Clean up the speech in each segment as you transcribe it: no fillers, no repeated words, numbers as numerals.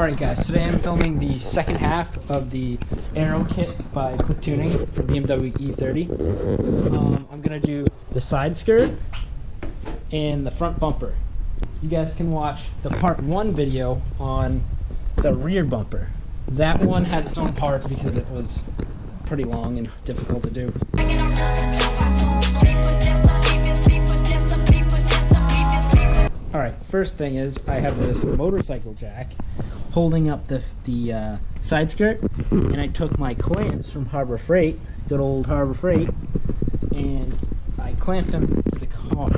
Alright guys, today I'm filming the second half of the Aero kit by Cliqtuning for BMW E30. I'm going to do the side skirt and the front bumper. You guys can watch the part 1 video on the rear bumper. That one had its own part because it was pretty long and difficult to do. Alright, first thing is I have this motorcycle jack holding up the side skirt, and I took my clamps from Harbor Freight, good old Harbor Freight, and I clamped them to the car.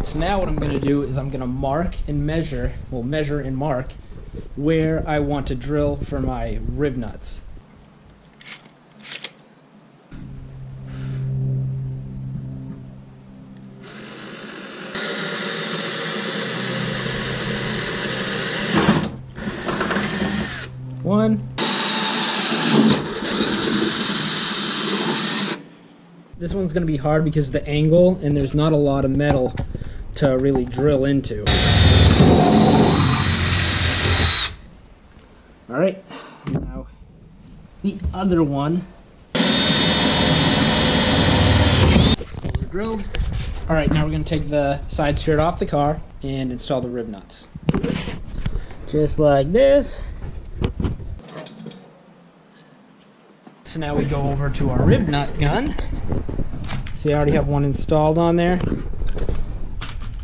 So now what I'm going to do is I'm going to mark and measure, measure and mark where I want to drill for my rivnuts. One. This one's going to be hard because of the angle and there's not a lot of metal to really drill into. Alright, now the other one. Those are drilled. Alright, now we're going to take the side skirt off the car and install the rib nuts. Just like this. So now we go over to our rib nut gun. See, I already have one installed on there.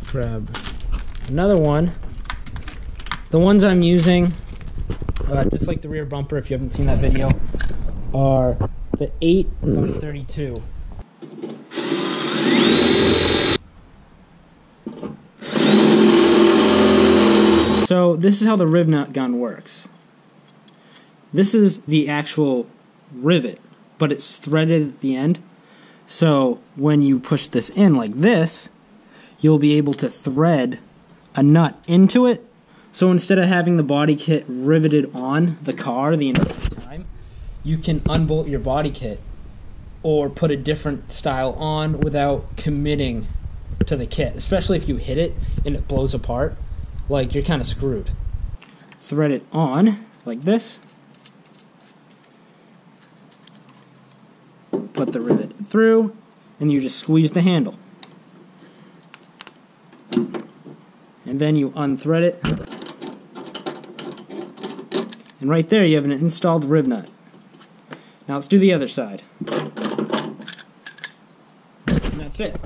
Grab another one. The ones I'm using, just like the rear bumper, if you haven't seen that video, are the 8x32. So this is how the rib nut gun works. This is the actual rivet, but it's threaded at the end. So when you push this in like this, you'll be able to thread a nut into it. So instead of having the body kit riveted on the car the entire time, you can unbolt your body kit or put a different style on without committing to the kit, especially if you hit it and it blows apart. Like, you're kind of screwed. Thread it on like this. Put the rivet through, and you just squeeze the handle. And then you unthread it. And right there you have an installed rib nut. Now let's do the other side. And that's it.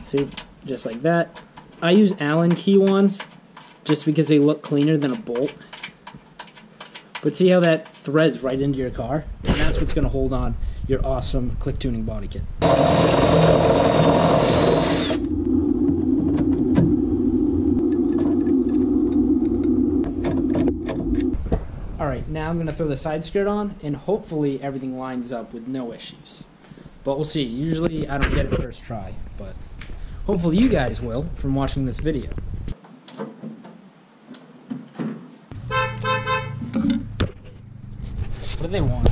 See, just like that. I use Allen key ones just because they look cleaner than a bolt. But see how that threads right into your car? And that's what's going to hold on your awesome Cliqtuning body kit. Alright, now I'm going to throw the side skirt on, and hopefully everything lines up with no issues. But we'll see. Usually I don't get it first try, but hopefully you guys will from watching this video. What do they want?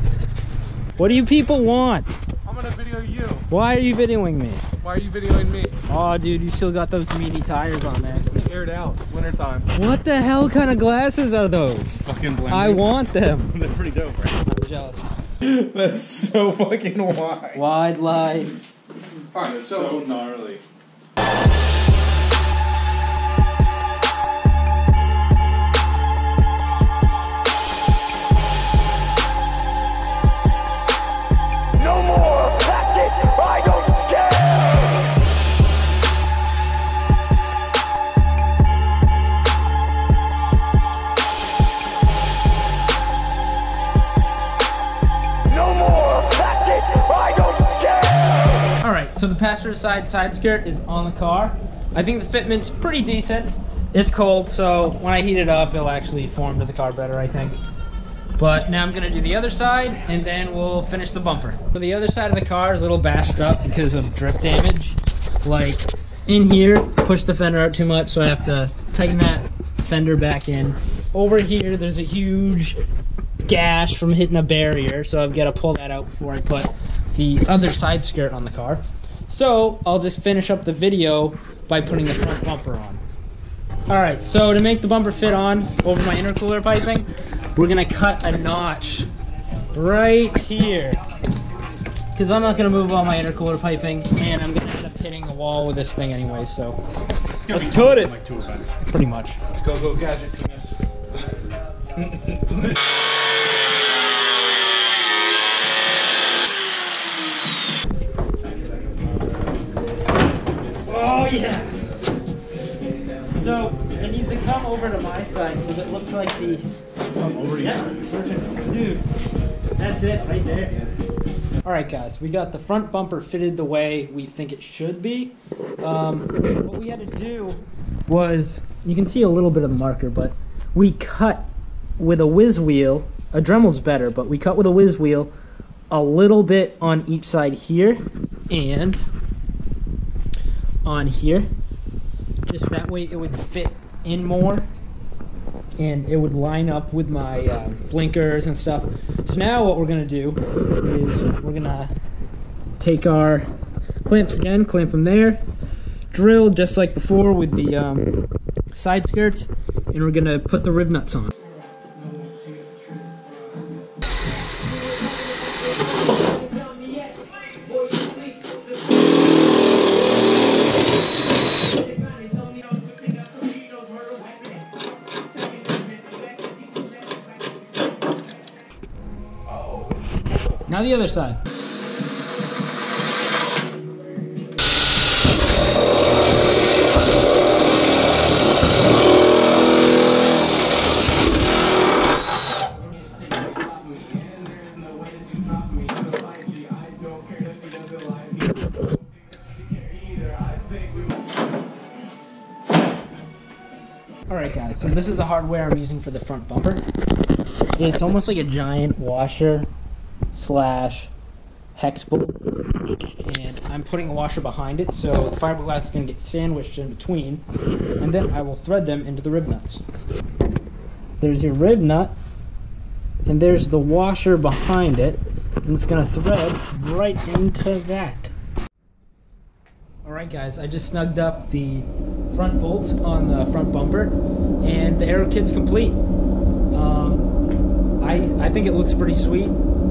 What do you people want? I'm gonna video you. Why are you videoing me? Why are you videoing me? Oh, dude, you still got those meaty tires on there. They aired out. It's wintertime. What the hell kind of glasses are those? Fucking blenders. I want them. They're pretty dope, right? I'm jealous. That's so fucking wide. Wide lie. Alright, they're so gnarly. So the passenger side skirt is on the car. I think the fitment's pretty decent. It's cold, so when I heat it up, it'll actually form to the car better, I think. But now I'm gonna do the other side, and then we'll finish the bumper. So the other side of the car is a little bashed up because of drift damage. Like, in here, push the fender out too much, so I have to tighten that fender back in. Over here, there's a huge gash from hitting a barrier, so I've got to pull that out before I put the other side skirt on the car. So I'll just finish up the video by putting the front bumper on. Alright, so to make the bumper fit on over my intercooler piping, we're gonna cut a notch right here. Because I'm not gonna move all my intercooler piping, and I'm gonna end up hitting the wall with this thing anyway, so let's cut it. Like 2 events. Pretty much. Go gadget penis. Oh yeah! So it needs to come over to my side because it looks like the dude. That's it right there. Alright guys, we got the front bumper fitted the way we think it should be. What we had to do was, you can see a little bit of the marker, but we cut with a whiz wheel. A Dremel's better, but we cut with a whiz wheel a little bit on each side here and on here. Just that way it would fit in more and it would line up with my blinkers and stuff. So now what we're gonna do is we're gonna take our clamps again, clamp them there, drill just like before with the side skirts, and we're gonna put the riv nuts on. Now the other side. Alright guys, so this is the hardware I'm using for the front bumper. It's almost like a giant washer slash hex bolt, and I'm putting a washer behind it, so the fiberglass is going to get sandwiched in between, and then I will thread them into the rib nuts. There's your rib nut, and there's the washer behind it, and it's going to thread right into that. Alright guys, I just snugged up the front bolts on the front bumper, and the Aero kit's complete. I think it looks pretty sweet.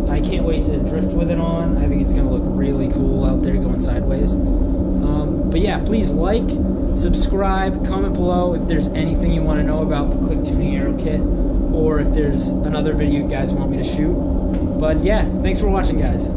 I can't wait to drift with it on. I think it's going to look really cool out there going sideways. But yeah, please like, subscribe, comment below if there's anything you want to know about the Cliqtuning Aero kit, or if there's another video you guys want me to shoot. But yeah, thanks for watching guys.